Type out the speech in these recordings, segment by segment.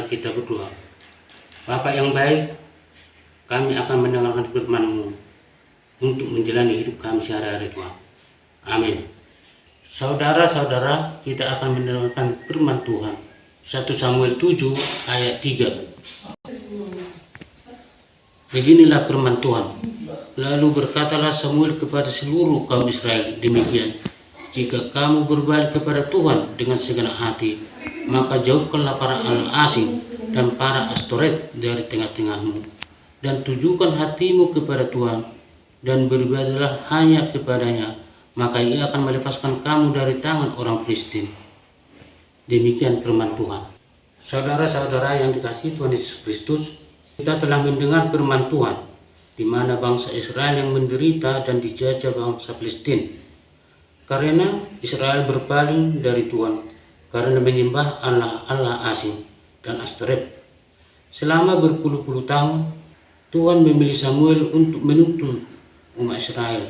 Mari kita berdoa. Bapa yang baik, kami akan mendengarkan firman-Mu untuk menjalani hidup kami sehari-hari, Tuhan. Amin. Saudara-saudara, kita akan mendengarkan firman Tuhan. 1 Samuel 7 ayat 3. Beginilah firman Tuhan. Lalu berkatalah Samuel kepada seluruh kaum Israel, demikian, jika kamu berbalik kepada Tuhan dengan segenap hati, maka jauhkanlah para allah asing dan para Astoret dari tengah-tengahmu, dan tujukan hatimu kepada Tuhan, dan beribadahlah hanya kepadanya, maka ia akan melepaskan kamu dari tangan orang Filistin. Demikian firman Tuhan. Saudara-saudara yang dikasihi Tuhan Yesus Kristus, kita telah mendengar firman Tuhan, di mana bangsa Israel yang menderita dan dijajah bangsa Filistin. Karena Israel berpaling dari Tuhan, karena menyembah Allah asing dan Astoret. Selama berpuluh-puluh tahun, Tuhan memilih Samuel untuk menuntun umat Israel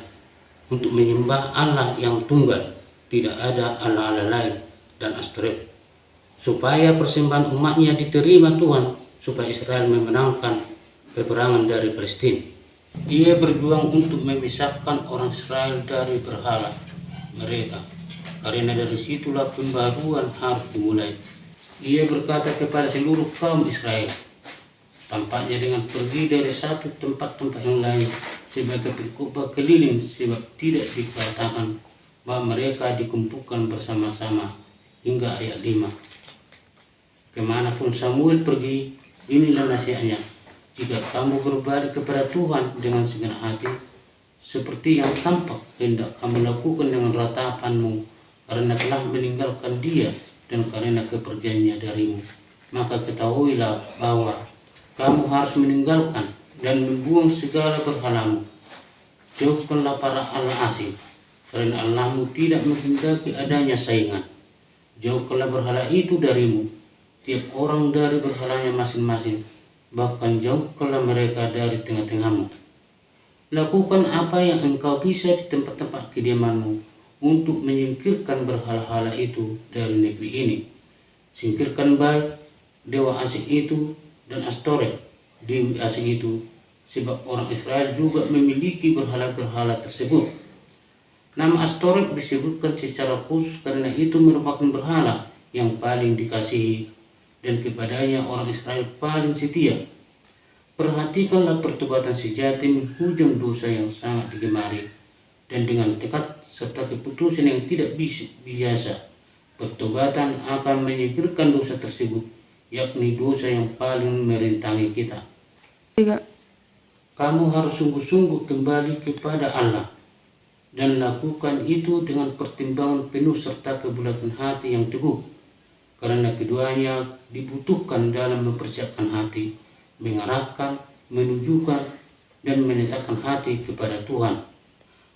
untuk menyembah Allah yang tunggal, tidak ada Allah lain dan Astoret, supaya persembahan umatnya diterima Tuhan, supaya Israel memenangkan peperangan dari Palestina. Dia berjuang untuk memisahkan orang Israel dari berhala mereka, karena dari situlah pembaruan harus dimulai. Ia berkata kepada seluruh kaum Israel, tampaknya dengan pergi dari satu tempat yang lain sebagai pengkhotbah keliling, sebab tidak dikatakan bahwa mereka dikumpulkan bersama-sama. Hingga ayat 5. Kemanapun Samuel pergi, inilah nasihatnya. Jika kamu berbalik kepada Tuhan dengan segenap hati, seperti yang tampak hendak kamu lakukan dengan ratapanmu, karena telah meninggalkan Dia dan karena kepergiannya darimu, maka ketahuilah bahwa kamu harus meninggalkan dan membuang segala berhalamu. Jauhkanlah para allah asing, karena Allahmu tidak menghendaki adanya saingan. Jauhkanlah berhala itu darimu, tiap orang dari berhalanya masing-masing, bahkan jauhkanlah mereka dari tengah-tengahmu. Lakukan apa yang engkau bisa di tempat-tempat kediamanmu untuk menyingkirkan berhala-hala itu dari negeri ini. Singkirkan Baal, dewa asing itu, dan Astoret, dewi asing itu, sebab orang Israel juga memiliki berhala-berhala tersebut. Nama Astoret disebutkan secara khusus karena itu merupakan berhala yang paling dikasihi dan kepadanya orang Israel paling setia. Perhatikanlah pertobatan sejati menghujung dosa yang sangat digemari, dan dengan tekad serta keputusan yang tidak biasa, pertobatan akan menyingkirkan dosa tersebut, yakni dosa yang paling merintangi kita. 3. Kamu harus sungguh-sungguh kembali kepada Allah, dan lakukan itu dengan pertimbangan penuh serta kebulatan hati yang teguh, karena keduanya dibutuhkan dalam mempersiapkan hati, mengarahkan, menunjukkan, dan menetapkan hati kepada Tuhan.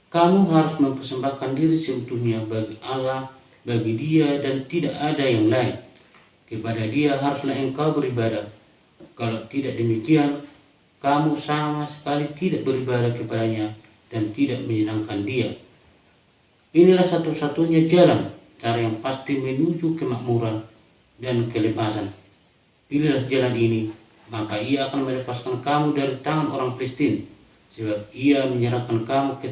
Kamu harus mempersembahkan diri seutuhnya bagi Allah, bagi Dia, dan tidak ada yang lain. Kepada Dia haruslah engkau beribadah. Kalau tidak demikian, kamu sama sekali tidak beribadah kepadanya dan tidak menyenangkan Dia. Inilah satu-satunya jalan, cara yang pasti menuju kemakmuran dan kelepasan. Pilihlah jalan ini, maka Ia akan melepaskan kamu dari tangan orang Filistin, sebab Ia menyerahkan kamu ke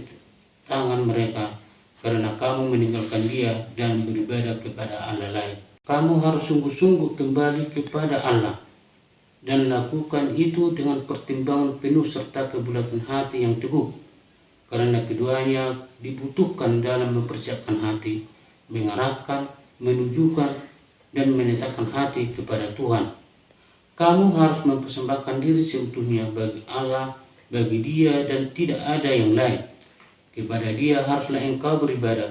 tangan mereka, karena kamu meninggalkan Dia dan beribadah kepada Allah lain. Kamu harus sungguh-sungguh kembali kepada Allah, dan lakukan itu dengan pertimbangan penuh serta kebulatan hati yang teguh, karena keduanya dibutuhkan dalam mempersiapkan hati, mengarahkan, menunjukkan, dan menetapkan hati kepada Tuhan. Kamu harus mempersembahkan diri seutuhnya bagi Allah, bagi Dia, dan tidak ada yang lain. Kepada Dia haruslah engkau beribadah.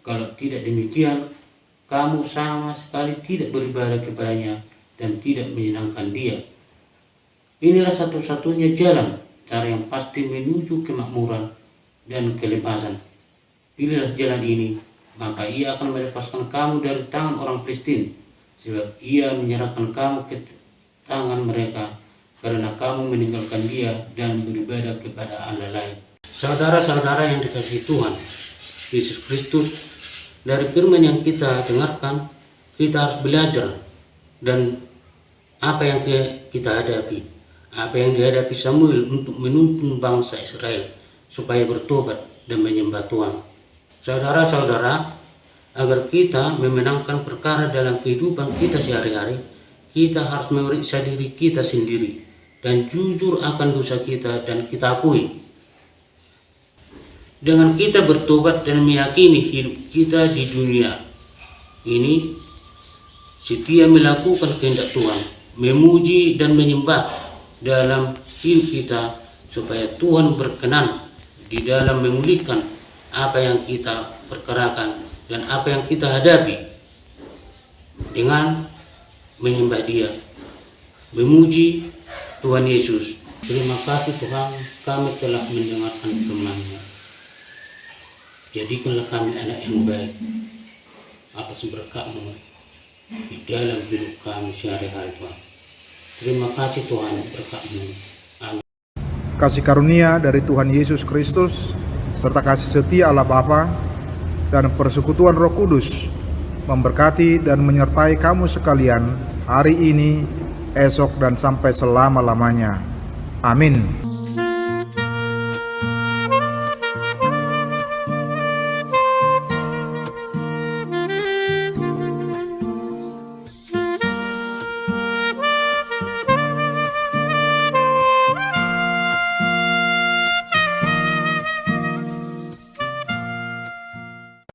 Kalau tidak demikian, kamu sama sekali tidak beribadah kepadanya dan tidak menyenangkan Dia. Inilah satu-satunya jalan, cara yang pasti menuju kemakmuran dan kelepasan. Pilihlah jalan ini, maka Ia akan melepaskan kamu dari tangan orang Filistin, sebab Ia menyerahkan kamu ke tangan mereka, karena kamu meninggalkan Dia dan beribadah kepada Allah lain. Saudara-saudara yang dikasihi Tuhan Yesus Kristus, dari firman yang kita dengarkan, kita harus belajar dan apa yang kita hadapi, apa yang dihadapi Samuel untuk menuntun bangsa Israel supaya bertobat dan menyembah Tuhan. Saudara-saudara, agar kita memenangkan perkara dalam kehidupan kita sehari-hari, kita harus memeriksa diri kita sendiri dan jujur akan dosa kita dan kita akui. Dengan kita bertobat dan meyakini hidup kita di dunia ini setia melakukan kehendak Tuhan, memuji dan menyembah dalam hidup kita supaya Tuhan berkenan di dalam memulihkan apa yang kita perkarakan dan apa yang kita hadapi dengan menyembah Dia, memuji Tuhan Yesus. Terima kasih Tuhan, kami telah mendengarkan firman-Nya. Jadikanlah kami anak yang baik atas berkat-Mu di dalam hidup kami sehari-hari Tuhan. Terima kasih Tuhan berkat-Mu. Amin. Kasih karunia dari Tuhan Yesus Kristus serta kasih setia Allah Bapa dan persekutuan Roh Kudus memberkati dan menyertai kamu sekalian hari ini, esok, dan sampai selama-lamanya. Amin.